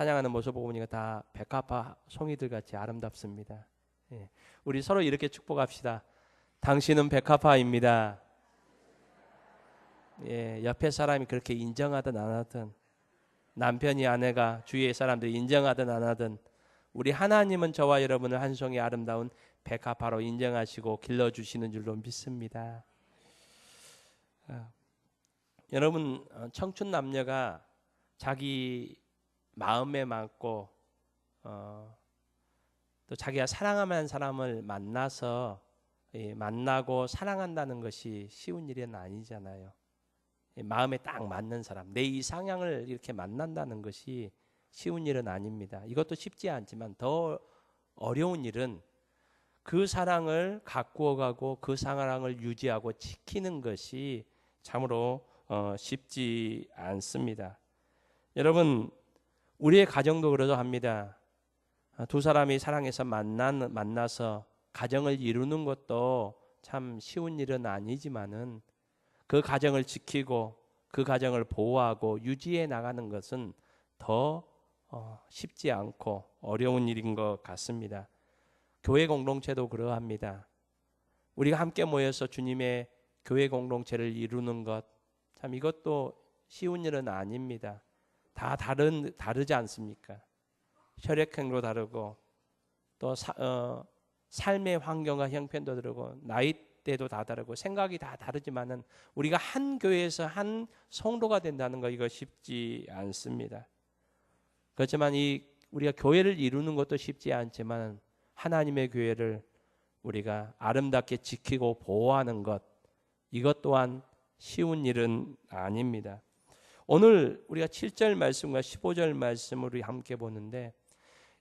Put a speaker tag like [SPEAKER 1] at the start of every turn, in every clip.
[SPEAKER 1] 찬양하는 모습 보니까 다 백합화 송이들 같이 아름답습니다. 예. 우리 서로 이렇게 축복합시다. 당신은 백합화입니다. 예, 옆에 사람이 그렇게 인정하든 안 하든, 남편이 아내가 주위의 사람들이 인정하든 안 하든, 우리 하나님은 저와 여러분을 한 송이 아름다운 백합화로 인정하시고 길러주시는 줄로 믿습니다. 여러분, 청춘 남녀가 자기 마음에 맞고 또 자기가 사랑할 만한 사람을 만나고 사랑한다는 것이 쉬운 일은 아니잖아요. 마음에 딱 맞는 사람, 내 이상향을 이렇게 만난다는 것이 쉬운 일은 아닙니다. 이것도 쉽지 않지만 더 어려운 일은 그 사랑을 가꾸어 가고 그 사랑을 유지하고 지키는 것이 참으로 쉽지 않습니다. 여러분, 우리의 가정도 그러도 합니다. 두 사람이 사랑해서 만나서 가정을 이루는 것도 참 쉬운 일은 아니지만은 그 가정을 지키고 그 가정을 보호하고 유지해 나가는 것은 더 쉽지 않고 어려운 일인 것 같습니다. 교회 공동체도 그러합니다. 우리가 함께 모여서 주님의 교회 공동체를 이루는 것, 참 이것도 쉬운 일은 아닙니다. 다 다르지 않습니까? 혈액형도 다르고 또 삶의 환경과 형편도 다르고 나이대도 다 다르고 생각이 다 다르지만은 우리가 한 교회에서 한 성도가 된다는 거 이거 쉽지 않습니다. 그렇지만 우리가 교회를 이루는 것도 쉽지 않지만 하나님의 교회를 우리가 아름답게 지키고 보호하는 것, 이것 또한 쉬운 일은 아닙니다. 오늘 우리가 7절 말씀과 15절 말씀을 함께 보는데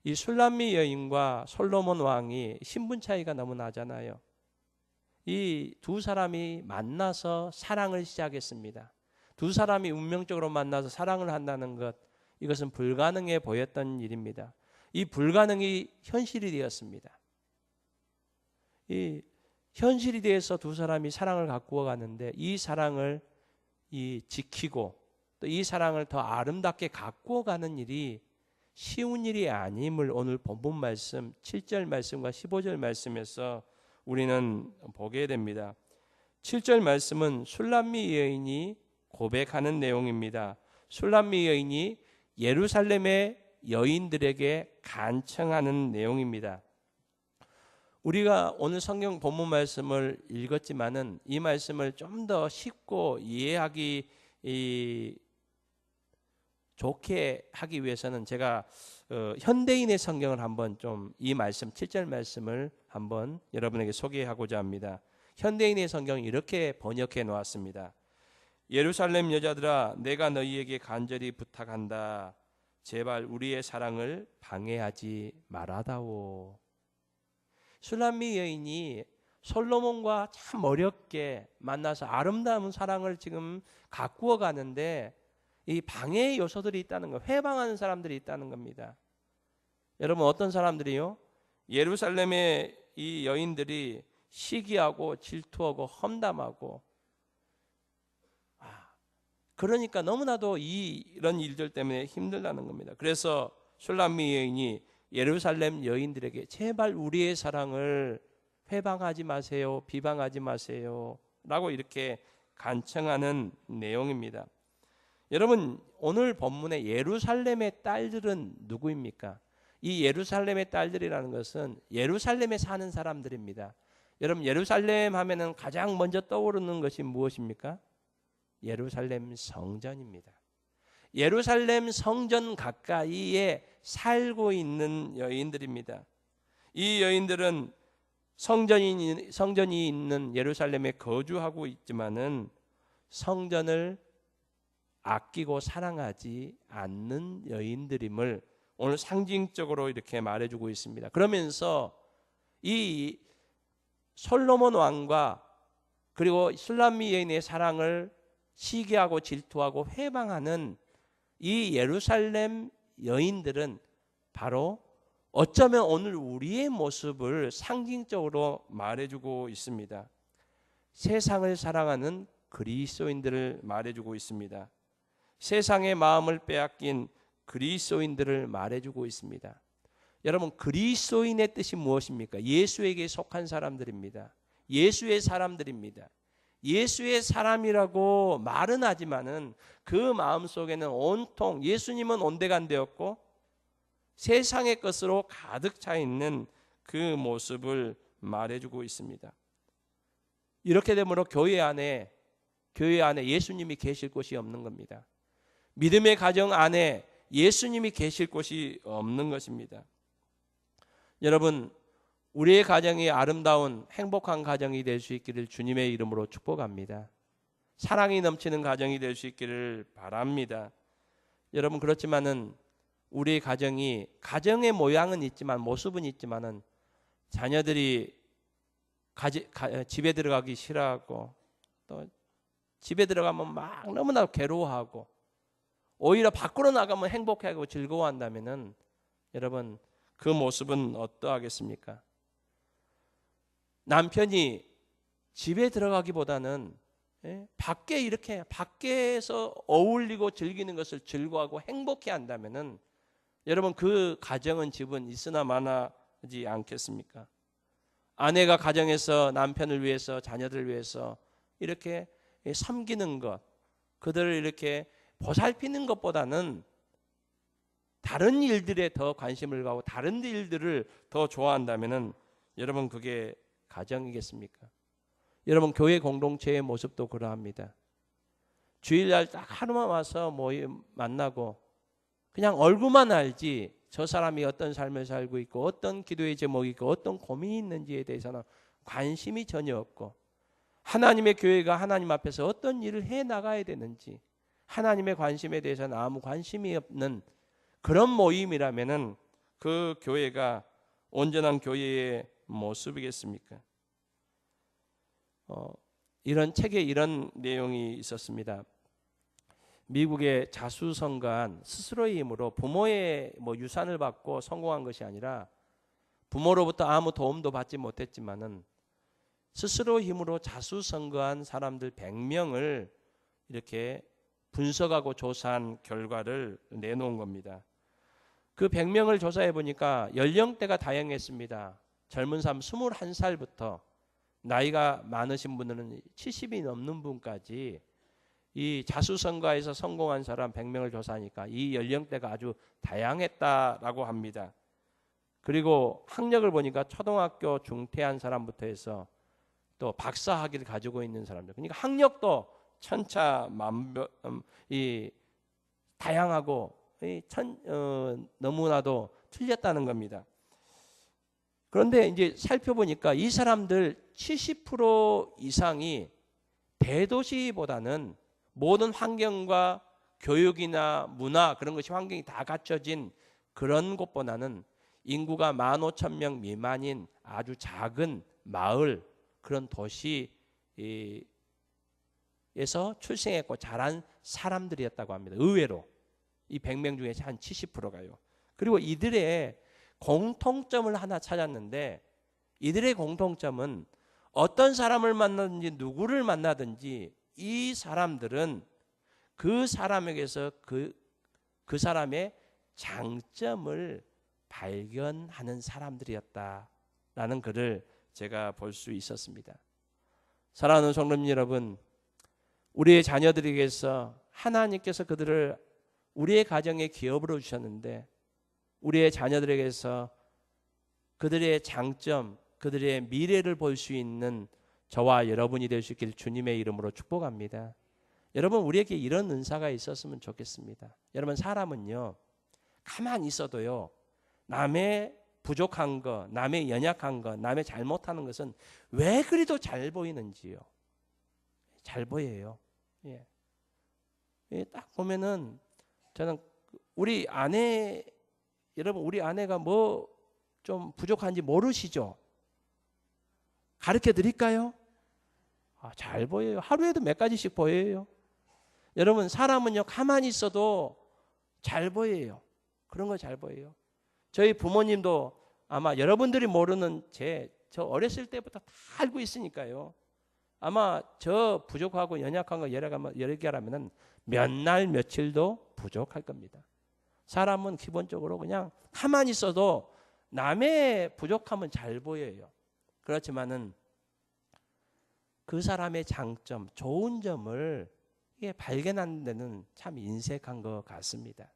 [SPEAKER 1] 이 술람미 여인과 솔로몬 왕이 신분 차이가 너무 나잖아요. 이 두 사람이 만나서 사랑을 시작했습니다. 두 사람이 운명적으로 만나서 사랑을 한다는 것, 이것은 불가능해 보였던 일입니다. 이 불가능이 현실이 되었습니다. 이 현실이 되어서 두 사람이 사랑을 가꾸어 가는데 이 사랑을 지키고 또 이 사랑을 더 아름답게 가꾸어 가는 일이 쉬운 일이 아님을 오늘 본문 말씀 7절 말씀과 15절 말씀에서 우리는 보게 됩니다. 7절 말씀은 술람미 여인이 고백하는 내용입니다. 술람미 여인이 예루살렘의 여인들에게 간청하는 내용입니다. 우리가 오늘 성경 본문 말씀을 읽었지만은 이 말씀을 좀 더 쉽고 이해하기 좋게 하기 위해서는 제가 현대인의 성경을 한번 좀 이 말씀 7절 말씀을 한번 여러분에게 소개하고자 합니다. 현대인의 성경이 이렇게 번역해 놓았습니다. 예루살렘 여자들아, 내가 너희에게 간절히 부탁한다. 제발 우리의 사랑을 방해하지 말아다오. 술람미 여인이 솔로몬과 참 어렵게 만나서 아름다운 사랑을 지금 가꾸어 가는데 이 방해의 요소들이 있다는 거, 회방하는 사람들이 있다는 겁니다. 여러분, 어떤 사람들이요? 예루살렘의 이 여인들이 시기하고 질투하고 험담하고, 그러니까 너무나도 이런 일들 때문에 힘들다는 겁니다. 그래서 술람미 여인이 예루살렘 여인들에게 제발 우리의 사랑을 회방하지 마세요, 비방하지 마세요 라고 이렇게 간청하는 내용입니다. 여러분, 오늘 본문의 예루살렘의 딸들은 누구입니까? 이 예루살렘의 딸들이라는 것은 예루살렘에 사는 사람들입니다. 여러분, 예루살렘 하면은 가장 먼저 떠오르는 것이 무엇입니까? 예루살렘 성전입니다. 예루살렘 성전 가까이에 살고 있는 여인들입니다. 이 여인들은 성전이 있는 예루살렘에 거주하고 있지만은 성전을 아끼고 사랑하지 않는 여인들임을 오늘 상징적으로 이렇게 말해주고 있습니다. 그러면서 이 솔로몬 왕과 그리고 술람미 여인의 사랑을 시기하고 질투하고 회방하는 이 예루살렘 여인들은 바로 어쩌면 오늘 우리의 모습을 상징적으로 말해주고 있습니다. 세상을 사랑하는 그리스도인들을 말해주고 있습니다. 세상의 마음을 빼앗긴 그리스도인들을 말해주고 있습니다. 여러분, 그리스도인의 뜻이 무엇입니까? 예수에게 속한 사람들입니다. 예수의 사람들입니다. 예수의 사람이라고 말은 하지만은 그 마음속에는 온통 예수님은 온데간데였고 세상의 것으로 가득 차 있는 그 모습을 말해주고 있습니다. 이렇게 되므로 교회 안에 예수님이 계실 곳이 없는 겁니다. 믿음의 가정 안에 예수님이 계실 곳이 없는 것입니다. 여러분, 우리의 가정이 아름다운 행복한 가정이 될 수 있기를 주님의 이름으로 축복합니다. 사랑이 넘치는 가정이 될 수 있기를 바랍니다. 여러분, 그렇지만은 우리의 가정의 모양은 있지만 모습은 있지만은 자녀들이 집에 들어가기 싫어하고 또 집에 들어가면 막 너무나 괴로워하고 오히려 밖으로 나가면 행복하고 즐거워한다면은 여러분, 그 모습은 어떠하겠습니까? 남편이 집에 들어가기보다는 밖에서 어울리고 즐기는 것을 즐거워하고 행복해 한다면은 여러분, 그 가정은 집은 있으나 마나하지 않겠습니까? 아내가 가정에서 남편을 위해서 자녀들을 위해서 이렇게 섬기는 것, 그들을 이렇게 보살피는 것보다는 다른 일들에 더 관심을 가고 다른 일들을 더 좋아한다면은 여러분, 그게 가정이겠습니까? 여러분, 교회 공동체의 모습도 그러합니다. 주일날 딱 하루만 와서 만나고 그냥 얼굴만 알지 저 사람이 어떤 삶을 살고 있고 어떤 기도의 제목이 있고 어떤 고민이 있는지에 대해서는 관심이 전혀 없고 하나님의 교회가 하나님 앞에서 어떤 일을 해나가야 되는지 하나님의 관심에 대해서는 아무 관심이 없는 그런 모임이라면은 그 교회가 온전한 교회의 모습이겠습니까? 이런 책에 이런 내용이 있었습니다. 미국의 자수성가한 스스로의 힘으로 부모의 유산을 받고 성공한 것이 아니라 부모로부터 아무 도움도 받지 못했지만은 스스로 힘으로 자수성가한 사람들 100명을 이렇게 분석하고 조사한 결과를 내놓은 겁니다. 그 100명을 조사해 보니까 연령대가 다양했습니다. 젊은 사람 21살부터 나이가 많으신 분들은 70이 넘는 분까지 이 자수성가에서 성공한 사람 100명을 조사하니까 이 연령대가 아주 다양했다라고 합니다. 그리고 학력을 보니까 초등학교 중퇴한 사람부터 해서 또 박사 학위를 가지고 있는 사람들, 그러니까 학력도 다양하고 너무나도 틀렸다는 겁니다. 그런데 이제 살펴보니까 이 사람들 70% 이상이 대도시보다는 모든 환경과 교육이나 문화 그런 것이 환경이 다 갖춰진 그런 곳보다는 인구가 15,000명 미만인 아주 작은 마을 그런 도시에서 출생했고 자란 사람들이었다고 합니다. 의외로 이 100명 중에 한 70%가요. 그리고 이들의 공통점을 하나 찾았는데 이들의 공통점은 어떤 사람을 만나든지 누구를 만나든지 이 사람들은 그 사람에게서 그 사람의 장점을 발견하는 사람들이었다라는 글을 제가 볼 수 있었습니다. 사랑하는 성도님 여러분, 우리의 자녀들에게서 하나님께서 그들을 우리의 가정의 기업으로 주셨는데 우리의 자녀들에게서 그들의 장점, 그들의 미래를 볼 수 있는 저와 여러분이 될 수 있기를 주님의 이름으로 축복합니다. 여러분, 우리에게 이런 은사가 있었으면 좋겠습니다. 여러분, 사람은요 가만히 있어도요 남의 부족한 거, 남의 연약한 거, 남의 잘못하는 것은 왜 그리도 잘 보이는지요. 잘 보여요. 예. 딱 보면은 저는 우리 아내, 여러분 우리 아내가 뭐 좀 부족한지 모르시죠? 가르쳐 드릴까요? 잘 보여요. 하루에도 몇 가지씩 보여요. 여러분, 사람은요 가만히 있어도 잘 보여요. 그런 거 잘 보여요. 저희 부모님도 아마 여러분들이 모르는 저 어렸을 때부터 다 알고 있으니까요. 아마 저 부족하고 연약한 거 여러 개라면은 몇 날 며칠도 부족할 겁니다. 사람은 기본적으로 그냥 가만히 있어도 남의 부족함은 잘 보여요. 그렇지만은 그 사람의 장점, 좋은 점을 이게 발견하는 데는 참 인색한 것 같습니다.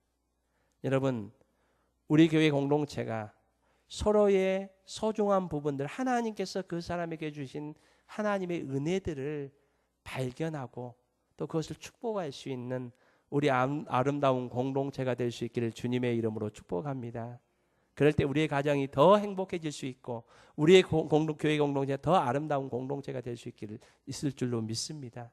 [SPEAKER 1] 여러분, 우리 교회 공동체가 서로의 소중한 부분들, 하나님께서 그 사람에게 주신 하나님의 은혜들을 발견하고 또 그것을 축복할 수 있는 우리 아름다운 공동체가 될 수 있기를 주님의 이름으로 축복합니다. 그럴 때 우리의 가정이 더 행복해질 수 있고 우리의 교회 공동체가 더 아름다운 공동체가 될 수 있을 줄로 믿습니다.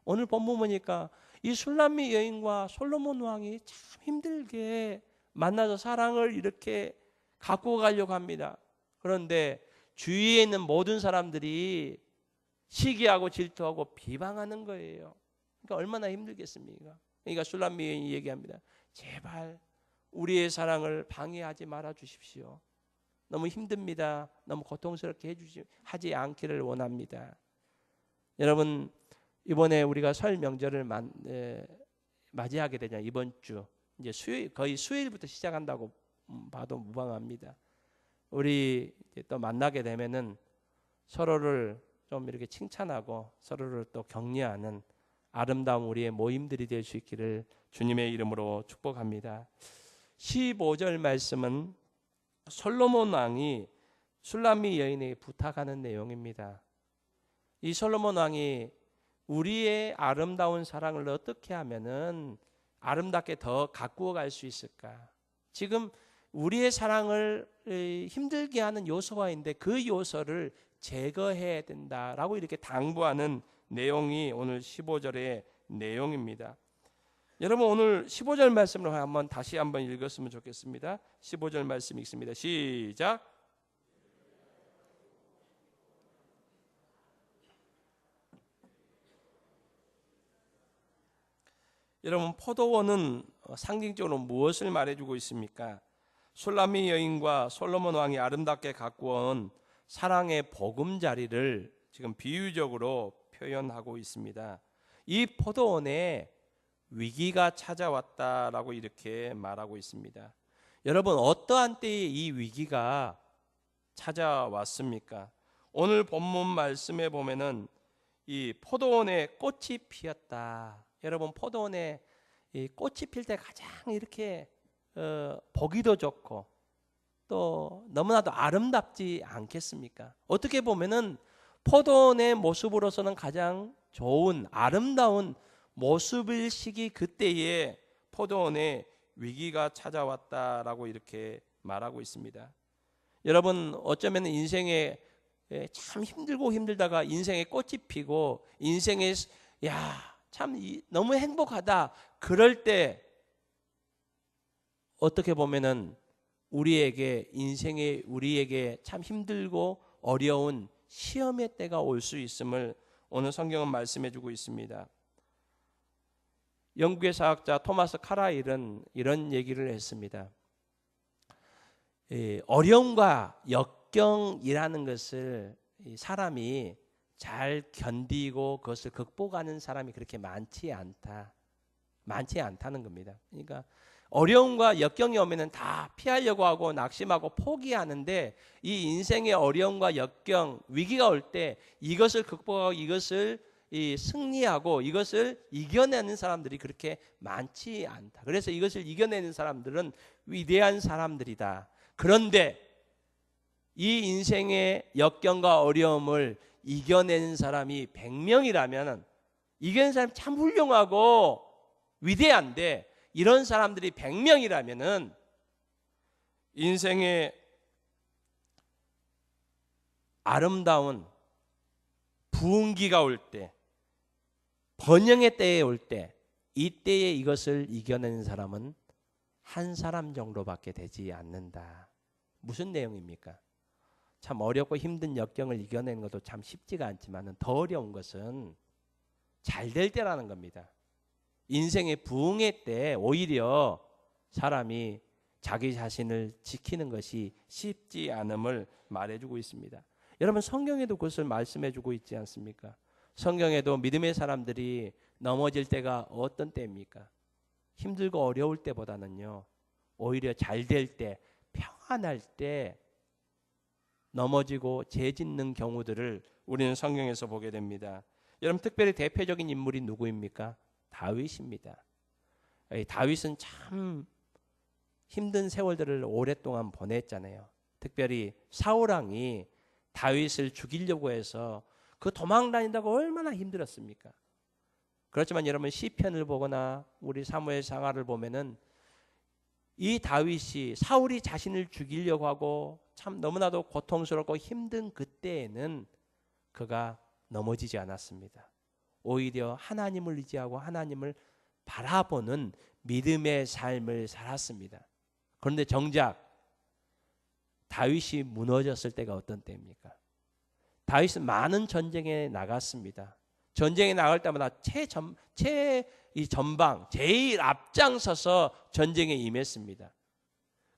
[SPEAKER 1] 오늘 본문 보니까 이 술람미 여인과 솔로몬 왕이 참 힘들게 만나서 사랑을 이렇게 갖고 가려고 합니다. 그런데 주위에 있는 모든 사람들이 시기하고 질투하고 비방하는 거예요. 그러니까 얼마나 힘들겠습니까? 그러니까 술람미 여인이 얘기합니다. 제발 우리의 사랑을 방해하지 말아 주십시오. 너무 힘듭니다. 너무 고통스럽게 하지 않기를 원합니다. 여러분, 이번에 우리가 설 명절을 맞이하게 되잖아요. 이번 주 이제 거의 수요일부터 시작한다고 봐도 무방합니다. 우리 또 만나게 되면은 서로를 좀 이렇게 칭찬하고 서로를 또 격려하는 아름다운 우리의 모임들이 될 수 있기를 주님의 이름으로 축복합니다. 15절 말씀은 솔로몬 왕이 술람미 여인에게 부탁하는 내용입니다. 이 솔로몬 왕이 우리의 아름다운 사랑을 어떻게 하면은 아름답게 더 가꾸어 갈 수 있을까? 지금 우리의 사랑을 힘들게 하는 요소가 있는데 그 요소를 제거해야 된다라고 이렇게 당부하는 내용이 오늘 15절의 내용입니다. 여러분, 오늘 15절 말씀을 다시 한번 읽었으면 좋겠습니다. 15절 말씀 읽습니다. 시작. 여러분, 포도원은 상징적으로 무엇을 말해주고 있습니까? 술람미 여인과 솔로몬 왕이 아름답게 가꾸어온 사랑의 보금자리를 지금 비유적으로 표현하고 있습니다. 이 포도원에 위기가 찾아왔다라고 이렇게 말하고 있습니다. 여러분, 어떠한 때에 이 위기가 찾아왔습니까? 오늘 본문 말씀에 보면은 이 포도원에 꽃이 피었다. 여러분, 포도원에 이 꽃이 필 때 가장 이렇게 보기도 좋고 또 너무나도 아름답지 않겠습니까? 어떻게 보면은 포도원의 모습으로서는 가장 좋은 아름다운 모습일 시기 그때에 포도원에 위기가 찾아왔다라고 이렇게 말하고 있습니다. 여러분, 어쩌면 인생에 참 힘들고 힘들다가 인생에 꽃이 피고 인생에 참 너무 행복하다 그럴 때 어떻게 보면은 우리에게 참 힘들고 어려운 시험의 때가 올 수 있음을 오늘 성경은 말씀해 주고 있습니다. 영국의 사학자 토마스 카라일은 이런 얘기를 했습니다. 어려움과 역경이라는 것을 사람이 잘 견디고 그것을 극복하는 사람이 그렇게 많지 않다는 겁니다. 그러니까 어려움과 역경이 오면은 다 피하려고 하고 낙심하고 포기하는데 이 인생의 어려움과 역경, 위기가 올 때 이것을 극복하고 이것을 승리하고 이것을 이겨내는 사람들이 그렇게 많지 않다. 그래서 이것을 이겨내는 사람들은 위대한 사람들이다. 그런데 이 인생의 역경과 어려움을 이겨내는 사람이 100명이라면 이겨낸 사람이 참 훌륭하고 위대한데 이런 사람들이 100명이라면은 인생의 아름다운 부흥기가 올 때, 번영의 때에 올 때, 이때에 이것을 이겨내는 사람은 한 사람 정도밖에 되지 않는다. 무슨 내용입니까? 참 어렵고 힘든 역경을 이겨내는 것도 참 쉽지가 않지만 더 어려운 것은 잘 될 때라는 겁니다. 인생의 부흥의 때 오히려 사람이 자기 자신을 지키는 것이 쉽지 않음을 말해주고 있습니다. 여러분, 성경에도 그것을 말씀해주고 있지 않습니까? 성경에도 믿음의 사람들이 넘어질 때가 어떤 때입니까? 힘들고 어려울 때보다는요, 오히려 잘 될 때, 평안할 때 넘어지고 죄 짓는 경우들을 우리는 성경에서 보게 됩니다. 여러분, 특별히 대표적인 인물이 누구입니까? 다윗입니다. 다윗은 참 힘든 세월들을 오랫동안 보냈잖아요. 특별히 사울 왕이 다윗을 죽이려고 해서 그 도망 다닌다고 얼마나 힘들었습니까? 그렇지만 여러분, 시편을 보거나 우리 사무엘 상하를 보면은 이 다윗이 사울이 자신을 죽이려고 하고 참 너무나도 고통스럽고 힘든 그때에는 그가 넘어지지 않았습니다. 오히려 하나님을 의지하고 하나님을 바라보는 믿음의 삶을 살았습니다. 그런데 정작 다윗이 무너졌을 때가 어떤 때입니까? 다윗은 많은 전쟁에 나갔습니다. 전쟁에 나갈 때마다 이 전방 제일 앞장서서 전쟁에 임했습니다.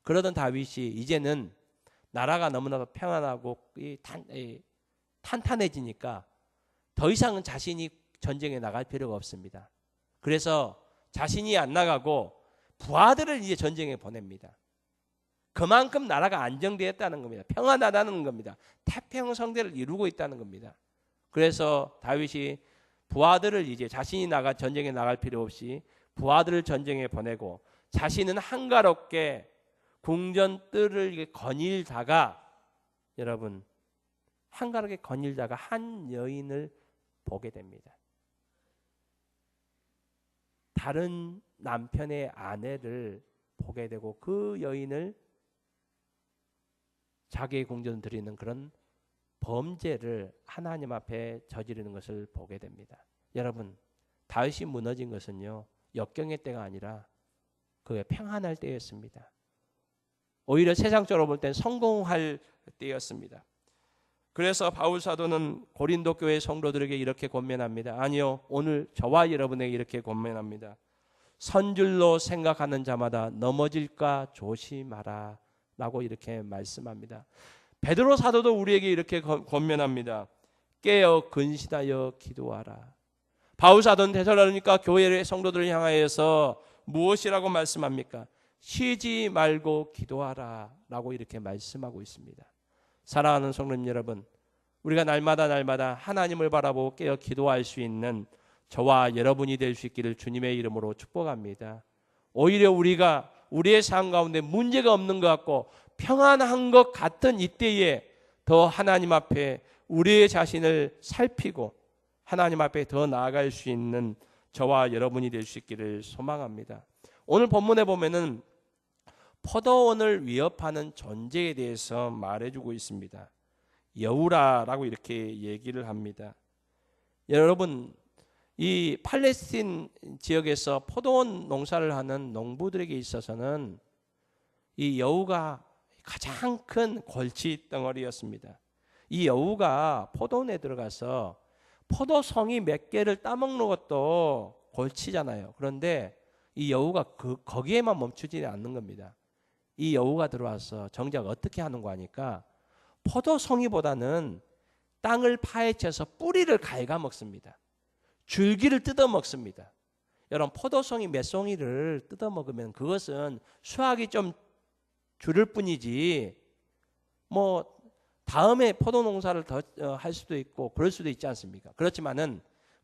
[SPEAKER 1] 그러던 다윗이 이제는 나라가 너무나도 평안하고 탄탄해지니까 더 이상은 자신이 전쟁에 나갈 필요가 없습니다. 그래서 자신이 안 나가고 부하들을 이제 전쟁에 보냅니다. 그만큼 나라가 안정되었다는 겁니다. 평안하다는 겁니다. 태평성대를 이루고 있다는 겁니다. 그래서 다윗이 부하들을 이제 자신이 전쟁에 나갈 필요 없이 부하들을 전쟁에 보내고 자신은 한가롭게 궁전뜰을 거닐다가 여러분, 한가롭게 거닐다가 한 여인을 보게 됩니다. 다른 남편의 아내를 보게 되고 그 여인을 자기의 궁전 드리는 그런 범죄를 하나님 앞에 저지르는 것을 보게 됩니다. 여러분, 다윗이 무너진 것은요, 역경의 때가 아니라 그의 평안할 때였습니다. 오히려 세상적으로 볼 땐 성공할 때였습니다. 그래서 바울 사도는 고린도 교회 성도들에게 이렇게 권면합니다. 아니요, 오늘 저와 여러분에게 이렇게 권면합니다. 선줄로 생각하는 자마다 넘어질까 조심하라 라고 이렇게 말씀합니다. 베드로 사도도 우리에게 이렇게 권면합니다. 깨어 근신하여 기도하라. 바울 사도는 데살로니가 교회의 성도들을 향하여서 무엇이라고 말씀합니까? 쉬지 말고 기도하라 라고 이렇게 말씀하고 있습니다. 사랑하는 성도님 여러분, 우리가 날마다 하나님을 바라보고 깨어 기도할 수 있는 저와 여러분이 될 수 있기를 주님의 이름으로 축복합니다. 오히려 우리가 우리의 삶 가운데 문제가 없는 것 같고 평안한 것 같은 이때에 더 하나님 앞에 우리의 자신을 살피고 하나님 앞에 더 나아갈 수 있는 저와 여러분이 될 수 있기를 소망합니다. 오늘 본문에 보면은 포도원을 위협하는 존재에 대해서 말해주고 있습니다. 여우라라고 이렇게 얘기를 합니다. 여러분, 이 팔레스틴 지역에서 포도원 농사를 하는 농부들에게 있어서는 이 여우가 가장 큰 골치 덩어리였습니다. 이 여우가 포도원에 들어가서 포도송이 몇 개를 따먹는 것도 골치잖아요. 그런데 이 여우가 거기에만 멈추지 않는 겁니다. 이 여우가 들어와서 정작 어떻게 하는 거 하니까 포도송이보다는 땅을 파헤쳐서 뿌리를 갉아먹습니다. 줄기를 뜯어먹습니다. 여러분, 포도송이 몇 송이를 뜯어먹으면 그것은 수확이 좀 줄을 뿐이지 뭐 다음에 포도 농사를 더 할 수도 있고 그럴 수도 있지 않습니까? 그렇지만은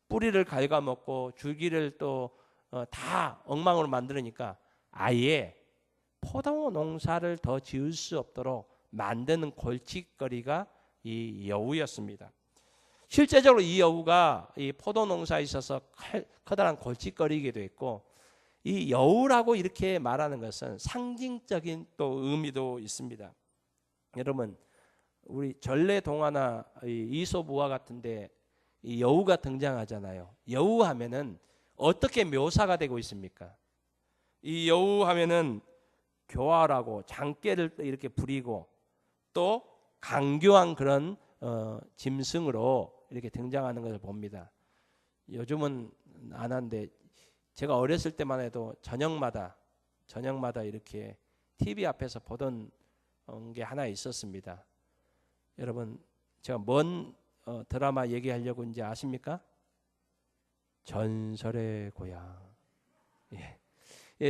[SPEAKER 1] 뿌리를 갉아먹고 줄기를 또 다 엉망으로 만들으니까 아예 포도 농사를 더 지을 수 없도록 만드는 골칫거리가 이 여우였습니다. 실제적으로 이 여우가 이 포도 농사에 있어서 커다란 골칫거리이기도 했고, 이 여우라고 이렇게 말하는 것은 상징적인 또 의미도 있습니다. 여러분, 우리 전래 동화나 이솝우화 같은데 이 여우가 등장하잖아요. 여우 하면은 어떻게 묘사가 되고 있습니까? 이 여우 하면은 교활하고 장깨를 이렇게 부리고 또 강교한 그런 짐승으로 이렇게 등장하는 것을 봅니다. 요즘은 안 하는데 제가 어렸을 때만 해도 저녁마다 이렇게 TV 앞에서 보던 게 하나 있었습니다. 여러분, 제가 뭔 드라마 얘기하려고 이제 아십니까? 전설의 고향. 예.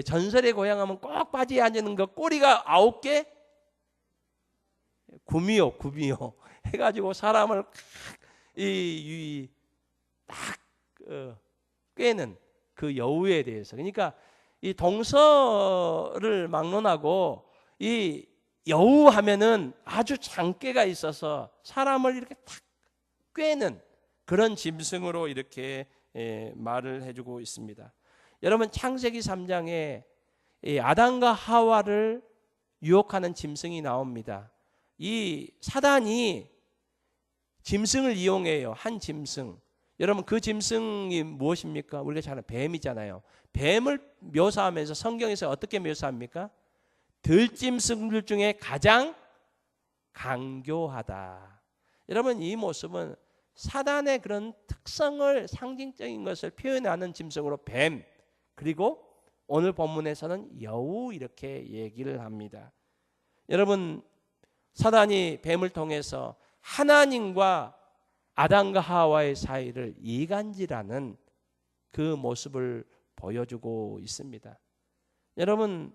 [SPEAKER 1] 전설의 고향 하면 꼭 바지에 앉는 거 꼬리가 9개? 구미호 해가지고 사람을 딱 꿰는 그 여우에 대해서. 그러니까 이 동서를 막론하고 이 여우 하면은 아주 장깨가 있어서 사람을 이렇게 탁 꿰는 그런 짐승으로 이렇게 말을 해주고 있습니다. 여러분 창세기 3장에 아담과 하와를 유혹하는 짐승이 나옵니다. 이 사단이 짐승을 이용해요. 한 짐승. 여러분 그 짐승이 무엇입니까? 우리가 잘 아는 뱀이잖아요. 뱀을 묘사하면서 성경에서 어떻게 묘사합니까? 들짐승들 중에 가장 강교하다. 여러분 이 모습은 사단의 그런 특성을 상징적인 것을 표현하는 짐승으로 뱀, 그리고 오늘 본문에서는 여우 이렇게 얘기를 합니다. 여러분 사단이 뱀을 통해서 하나님과 아담과 하와의 사이를 이간질하는 그 모습을 보여주고 있습니다. 여러분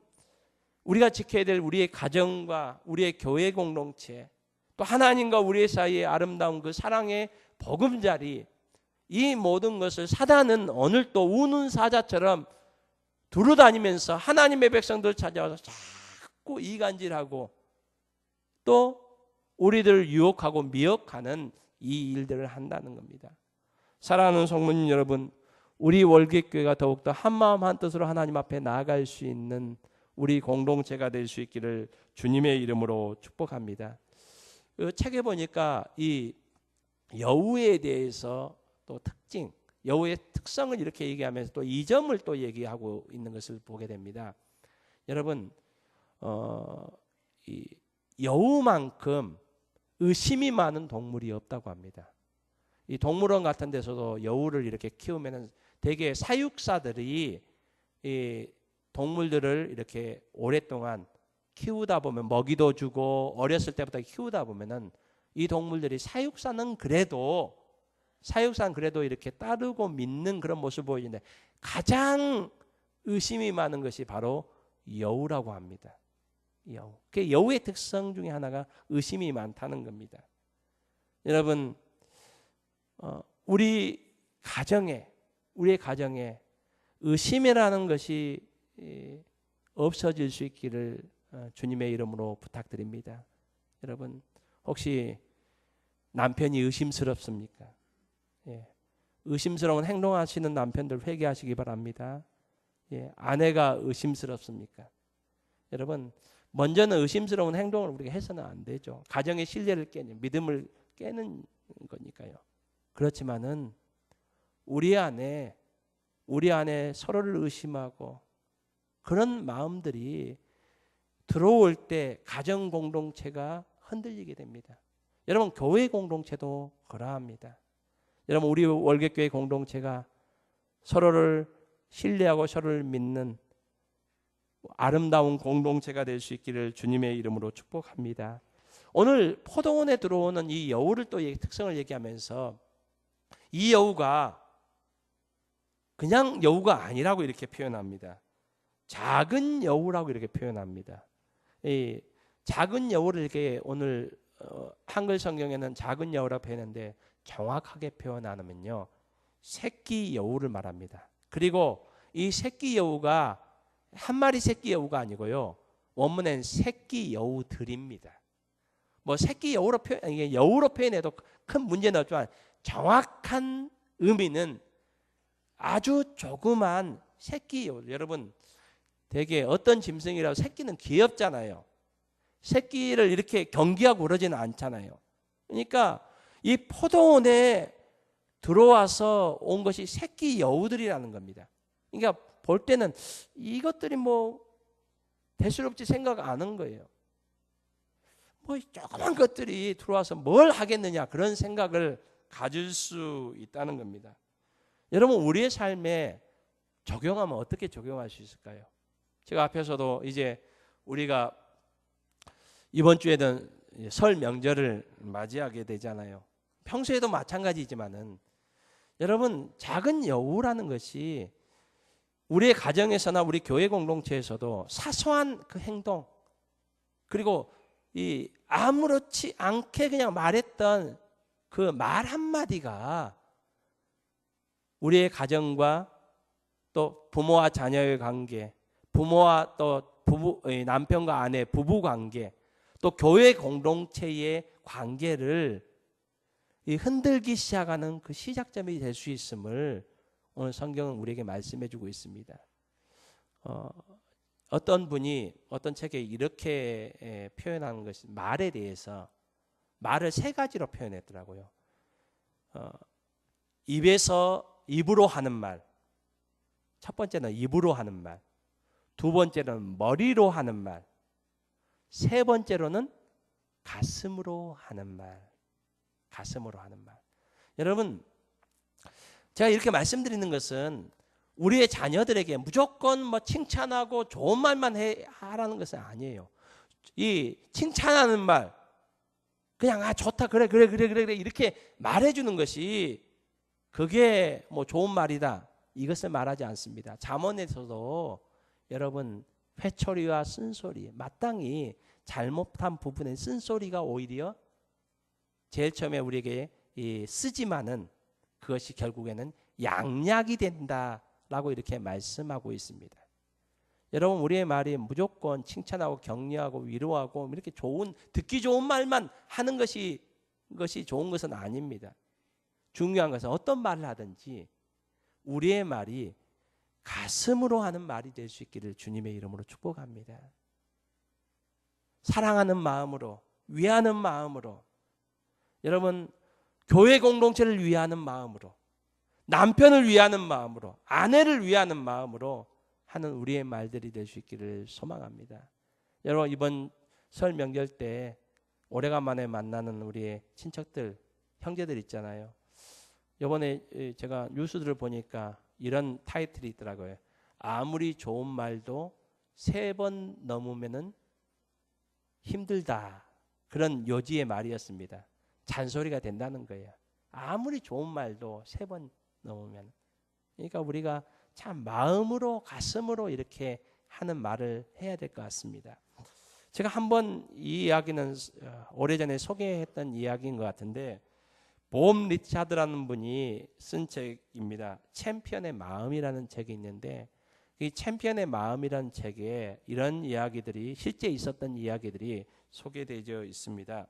[SPEAKER 1] 우리가 지켜야 될 우리의 가정과 우리의 교회 공동체, 또 하나님과 우리의 사이의 아름다운 그 사랑의 보금자리, 이 모든 것을 사단은 오늘 또 우는 사자처럼 두루다니면서 하나님의 백성들 찾아와서 자꾸 이간질하고 또 우리들을 유혹하고 미혹하는 이 일들을 한다는 겁니다. 사랑하는 성도님 여러분, 우리 월계교회가 더욱더 한마음 한뜻으로 하나님 앞에 나아갈 수 있는 우리 공동체가 될 수 있기를 주님의 이름으로 축복합니다. 그 책에 보니까 이 여우에 대해서 또 특징, 여우의 특성을 이렇게 얘기하면서 또 이 점을 또 얘기하고 있는 것을 보게 됩니다. 여러분 이 여우만큼 의심이 많은 동물이 없다고 합니다. 이 동물원 같은 데서도 여우를 이렇게 키우면은 대개 사육사들이 이 동물들을 이렇게 오랫동안 키우다 보면 먹이도 주고 어렸을 때부터 키우다 보면은 이 동물들이 사육사는 그래도 이렇게 따르고 믿는 그런 모습을 보이는데 가장 의심이 많은 것이 바로 여우라고 합니다. 여우. 그 여우의 특성 중에 하나가 의심이 많다는 겁니다. 여러분, 우리의 가정에 의심이라는 것이 없어질 수 있기를 주님의 이름으로 부탁드립니다. 여러분, 혹시 남편이 의심스럽습니까? 의심스러운 행동하시는 남편들 회개하시기 바랍니다. 아내가 의심스럽습니까? 여러분, 먼저는 의심스러운 행동을 우리가 해서는 안 되죠. 가정의 신뢰를 깨는, 믿음을 깨는 거니까요. 그렇지만은 우리 안에 서로를 의심하고 그런 마음들이 들어올 때 가정 공동체가 흔들리게 됩니다. 여러분 교회 공동체도 그러합니다. 여러분 우리 월계교회 공동체가 서로를 신뢰하고 서로를 믿는 아름다운 공동체가 될 수 있기를 주님의 이름으로 축복합니다. 오늘 포도원에 들어오는 이 여우를 또 특성을 얘기하면서 이 여우가 그냥 여우가 아니라고 이렇게 표현합니다. 작은 여우라고 이렇게 표현합니다. 이 작은 여우를 이렇게 오늘 한글 성경에는 작은 여우라고 표현하는데 정확하게 표현하면요 새끼 여우를 말합니다. 그리고 이 새끼 여우가 한 마리 새끼 여우가 아니고요 원문엔 새끼 여우들입니다. 뭐 새끼 여우로 표현해도 큰 문제는 없지만 정확한 의미는 아주 조그만 새끼 여우. 여러분 되게 어떤 짐승이라도 새끼는 귀엽잖아요. 새끼를 이렇게 경기하고 그러지는 않잖아요. 그러니까 이 포도원에 들어와서 온 것이 새끼 여우들이라는 겁니다. 그러니까 볼 때는 이것들이 뭐 대수롭지 생각 안 한 거예요. 뭐 조그만 것들이 들어와서 뭘 하겠느냐 그런 생각을 가질 수 있다는 겁니다. 여러분 우리의 삶에 적용하면 어떻게 적용할 수 있을까요? 제가 앞에서도 이제 우리가 이번 주에는 설 명절을 맞이하게 되잖아요. 평소에도 마찬가지지만은 여러분 작은 여우라는 것이 우리의 가정에서나 우리 교회 공동체에서도 사소한 그 행동, 그리고 이 아무렇지 않게 그냥 말했던 그 말 한마디가 우리의 가정과 또 부모와 자녀의 관계, 부모와 또 남편과 아내 부부 관계, 또 교회 공동체의 관계를 흔들기 시작하는 그 시작점이 될 수 있음을 오늘 성경은 우리에게 말씀해 주고 있습니다. 어떤 분이 어떤 책에 이렇게 표현하는 것이, 말에 대해서 말을 세 가지로 표현했더라고요. 입으로 하는 말, 첫 번째는 입으로 하는 말, 두 번째는 머리로 하는 말, 세 번째로는 가슴으로 하는 말. 가슴으로 하는 말. 여러분, 제가 이렇게 말씀드리는 것은 우리의 자녀들에게 무조건 뭐 칭찬하고 좋은 말만 하라는 것은 아니에요. 이 칭찬하는 말, 그냥 좋다, 그래 이렇게 말해주는 것이 그게 뭐 좋은 말이다, 이것을 말하지 않습니다. 잠언에서도 여러분, 회초리와 쓴소리, 마땅히 잘못한 부분의 쓴소리가 오히려 제일 처음에 우리에게 쓰지만은 그것이 결국에는 양약이 된다라고 이렇게 말씀하고 있습니다. 여러분, 우리의 말이 무조건 칭찬하고 격려하고 위로하고 이렇게 듣기 좋은 말만 하는 것이 좋은 것은 아닙니다. 중요한 것은 어떤 말을 하든지 우리의 말이 가슴으로 하는 말이 될 수 있기를 주님의 이름으로 축복합니다. 사랑하는 마음으로, 위하는 마음으로, 여러분, 교회 공동체를 위하는 마음으로, 남편을 위하는 마음으로, 아내를 위하는 마음으로 하는 우리의 말들이 될 수 있기를 소망합니다. 여러분, 이번 설 명절 때 오래간만에 만나는 우리의 친척들, 형제들 있잖아요. 이번에 제가 뉴스들을 보니까 이런 타이틀이 있더라고요. 아무리 좋은 말도 3번 넘으면은 힘들다. 그런 요지의 말이었습니다. 잔소리가 된다는 거예요. 아무리 좋은 말도 3번 넘으면. 그러니까 우리가 참 마음으로, 가슴으로 이렇게 하는 말을 해야 될 것 같습니다. 제가 한번 이 이야기는 오래전에 소개했던 이야기인 것 같은데, 봄 리차드라는 분이 쓴 책입니다. 챔피언의 마음이라는 책이 있는데, 이 챔피언의 마음이라는 책에 이런 이야기들이, 실제 있었던 이야기들이 소개되어 있습니다.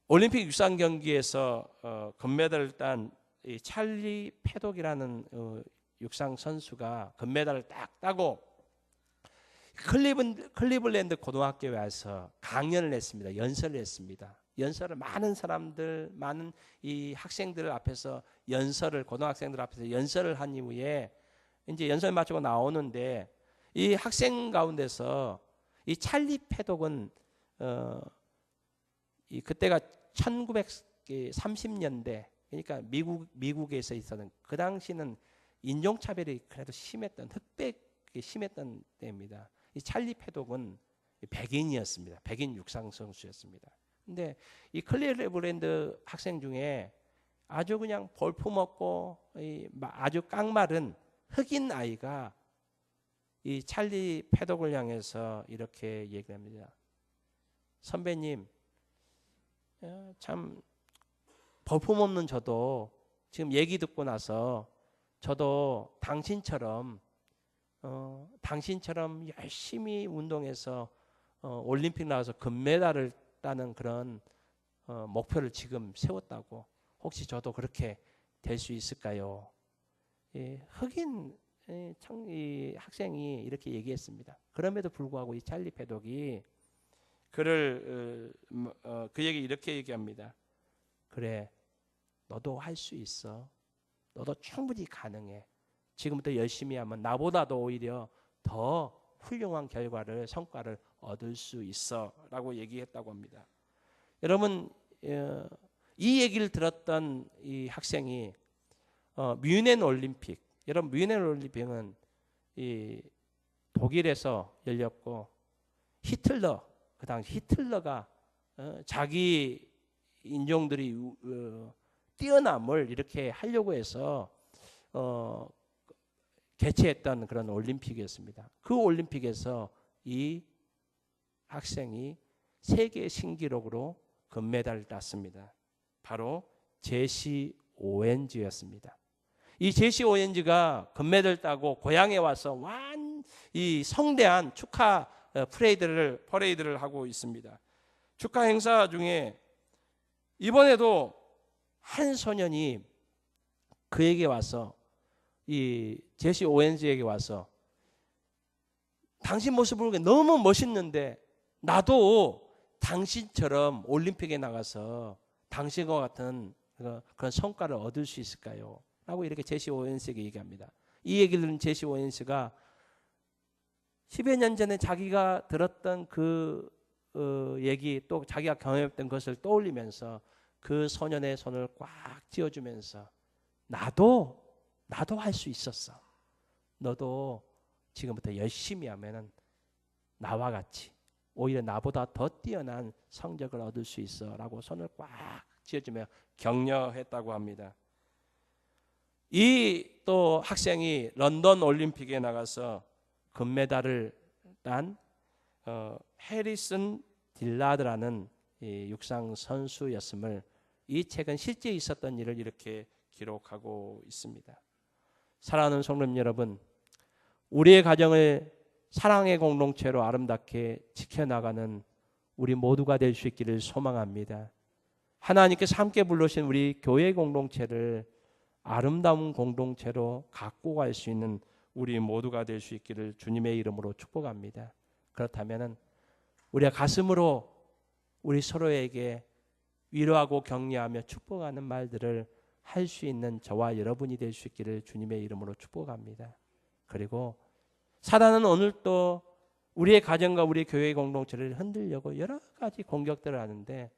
[SPEAKER 1] 올림픽 육상 경기에서 금메달을 딴 이 찰리 패독이라는 육상 선수가 금메달을 딱 따고 클리블랜드 고등학교에 와서 강연을 했습니다. 연설을 했습니다. 연설을 많은 사람들, 많은 이 학생들 앞에서 고등학생들 앞에서 연설을 한 이후에 이제 연설 마치고 나오는데, 이 학생 가운데서 이 찰리 패독은 그때가 1930년대, 그러니까 미국에서 있었던, 그 당시는 인종차별이 그래도 심했던, 흑백이 심했던 때입니다. 이 찰리 패독은 백인이었습니다. 백인 육상 선수였습니다. 근데 이 클리블랜드 학생 중에 아주 그냥 볼품없고 아주 깡마른 흑인 아이가 이 찰리 패독을 향해서 이렇게 얘기합니다. 선배님, 참 볼품없는 저도 지금 얘기 듣고 나서 저도 당신처럼 열심히 운동해서 올림픽 나와서 금메달을 따는 그런 목표를 지금 세웠다고, 혹시 저도 그렇게 될 수 있을까요? 흑인 이 학생이 이렇게 얘기했습니다. 그럼에도 불구하고 이 찰리 패독이 그에게 이렇게 얘기합니다. 그래, 너도 할 수 있어. 너도 충분히 가능해. 지금부터 열심히 하면 나보다도 오히려 더 훌륭한 성과를 얻을 수 있어 라고 얘기했다고 합니다. 여러분, 이 얘기를 들었던 이 학생이 뮌헨 올림픽, 여러분 뮌헨 올림픽은 이 독일에서 열렸고, 그 당시 히틀러가 자기 인종들이 뛰어남을 이렇게 하려고 해서 개최했던 그런 올림픽이었습니다. 그 올림픽에서 이 학생이 세계 신기록으로 금메달을 땄습니다. 바로 제시 오웬즈였습니다. 이 제시 오웬즈가 금메달을 따고 고향에 와서 이 성대한 축하 퍼레이드를 하고 있습니다. 축하 행사 중에 이번에도 한 소년이 그에게 와서, 이 제시 오웬즈에게 와서, 당신 모습을 보니까 너무 멋있는데 나도 당신처럼 올림픽에 나가서 당신과 같은 그런 성과를 얻을 수 있을까요? 라고 이렇게 제시 오웬스에게 얘기합니다. 이 얘기를 들은 제시 오웬스가 10여 년 전에 자기가 들었던 그 얘기, 또 자기가 경험했던 것을 떠올리면서 그 소년의 손을 꽉 쥐어주면서 나도 할 수 있었어. 너도 지금부터 열심히 하면은 나와 같이, 오히려 나보다 더 뛰어난 성적을 얻을 수 있어 라고 손을 꽉 쥐어주며 격려했다고 합니다. 이 또 학생이 런던 올림픽에 나가서 금메달을 딴 해리슨 딜라드라는 육상 선수였음을 이 책은 실제 있었던 일을 이렇게 기록하고 있습니다. 사랑하는 성도님 여러분, 우리의 가정을 사랑의 공동체로 아름답게 지켜나가는 우리 모두가 될 수 있기를 소망합니다. 하나님께서 함께 불러주신 우리 교회 공동체를 아름다운 공동체로 갖고 갈 수 있는 우리 모두가 될 수 있기를 주님의 이름으로 축복합니다. 그렇다면 우리가 가슴으로 우리 서로에게 위로하고 격려하며 축복하는 말들을 할 수 있는 저와 여러분이 될 수 있기를 주님의 이름으로 축복합니다. 그리고 사단은 오늘 또 우리의 가정과 우리 교회 공동체를 흔들려고 여러 가지 공격들을 하는데,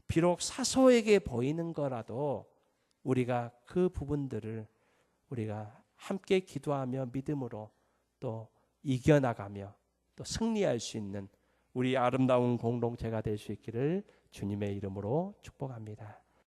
[SPEAKER 1] 비록 사소하게 보이는 거라도 우리가 그 부분들을 우리가 함께 기도하며 믿음으로 또 이겨나가며 또 승리할 수 있는 우리 아름다운 공동체가 될 수 있기를 주님의 이름으로 축복합니다.